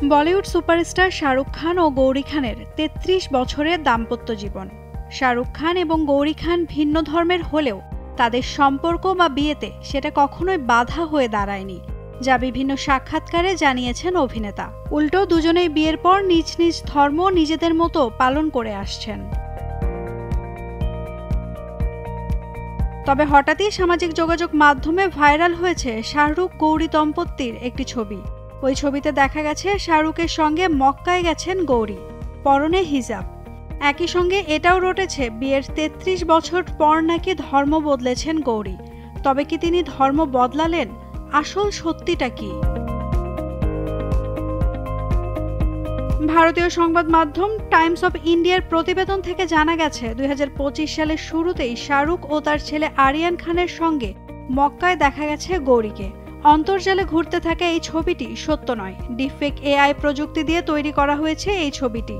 Bollywood superstar Shahrukh Khan ও গৌরী খানের ৩৩ বছরের দাম্পত্য জীবন। শাহরুখ খান এবং গৌরী খান ভিন্ন ধর্মের হলেও তাদের সম্পর্ক বা বিয়েতে সেটা কখনোই বাধা হয়ে দাঁড়ায়নি, যা বিভিন্ন সাক্ষাৎকারে জানিয়েছেন অভিনেতা। উল্টো দুজনেই বিয়ের পর নিজ নিজ ধর্ম নিজেদের মতো পালন করে আসছেন। তবে হঠাৎই সামাজিক যোগাযোগ মাধ্যমে ভাইরাল হয়েছে শাহরুখ গৌরী দম্পতির একটি ছবি। ওই ছবিতে দেখা গেছে শাহরুখের সঙ্গে মক্কায় গেছেন গৌরী, পরনে হিজাব। একই সঙ্গে এটাও রটেছে বিয়ের ৩৩ বছর পর নাকি ধর্ম বদলেছেন গৌরী। তবে কি তিনি ধর্ম বদলালেন? আসল সত্যিটা কি? ভারতীয় সংবাদ মাধ্যম টাইমস অফ ইন্ডিয়ার প্রতিবেদন থেকে জানা গেছে ২০২৫ সালের শুরুতেই শাহরুখ ও তার ছেলে আরিয়ান খানের সঙ্গে মক্কায় দেখা গেছে গৌরীকে। অন্তর্জালে ঘুরতে থাকা এই ছবিটি সত্য নয়, ডিপফেক এআই প্রযুক্তি দিয়ে তৈরি করা হয়েছে এই ছবিটি।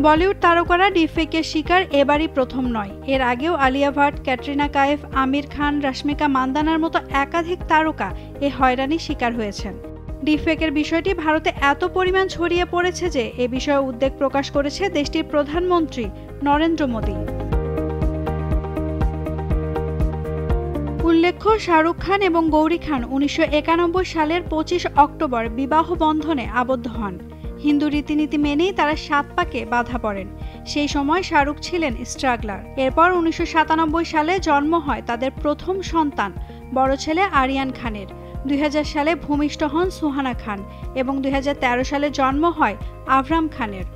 বলিউড তারকারা ডিপফেকের শিকার এবারই প্রথম নয়। এর আগেও আলিয়া ভাট, ক্যাটরিনা কাইফ, আমির খান, রশ্মিকা মান্দানার মতো একাধিক তারকা এ হয়রানির শিকার হয়েছেন। ডিপফেকের বিষয়টি ভারতে এত পরিমাণ ছড়িয়ে পড়েছে যে এ বিষয়ে উদ্বেগ প্রকাশ করেছে দেশটির প্রধানমন্ত্রী নরেন্দ্র মোদী। উল্লেখ্য, শাহরুখ খান এবং গৌরী খান ১৯৯১ সালের ২৫ অক্টোবর বিবাহ বন্ধনে আবদ্ধ হন। হিন্দু রীতিনীতি মেনেই তারা ৭ পাকে বাঁধা পড়েন। সেই সময় শাহরুখ ছিলেন স্ট্রাগলার। এরপর ১৯৯৭ সালে জন্ম হয় তাদের প্রথম সন্তান বড় ছেলে আরিয়ান খানের। ২০০০ সালে ভূমিষ্ঠ হন সুহানা খান এবং ২০১৩ সালে জন্ম হয় আভরাম খানের।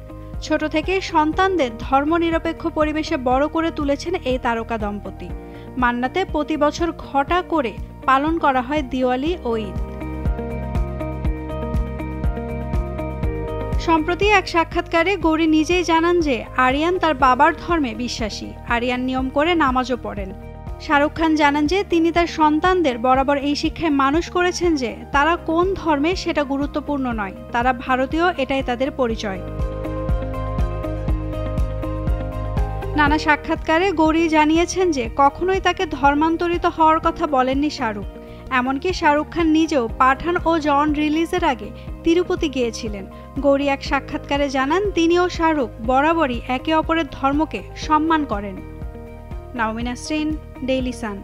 ছোট থেকে সন্তানদের ধর্মনিরপেক্ষ পরিবেশে বড় করে তুলেছেন এই তারকা দম্পতি। মান্নাতে প্রতি বছর ঘটা করে পালন করা হয় দিওয়ালি ও ঈদ। সম্প্রতি এক সাক্ষাৎকারে গৌরী নিজেই জানান যে আরিয়ান তার বাবার ধর্মে বিশ্বাসী। আরিয়ান নিয়ম করে নামাজও পড়েন। শাহরুখ খান জানান যে তিনি তার সন্তানদের বরাবর এই শিক্ষায় মানুষ করেছেন যে তারা কোন ধর্মে সেটা গুরুত্বপূর্ণ নয়, তারা ভারতীয়, এটাই তাদের পরিচয়। নানা সাক্ষাৎকারে গৌরী জানিয়েছেন যে কখনোই তাকে ধর্মান্তরিত হওয়ার কথা বলেননি শাহরুখ। এমনকি শাহরুখ খান নিজেও পাঠান ও জন রিলিজের আগে তিরুপতি গিয়েছিলেন। গৌরী এক সাক্ষাৎকারে জানান তিনি ও শাহরুখ বরাবরই একে অপরের ধর্মকে সম্মান করেন। নাওমিন নাসরিন, ডেইলি সান।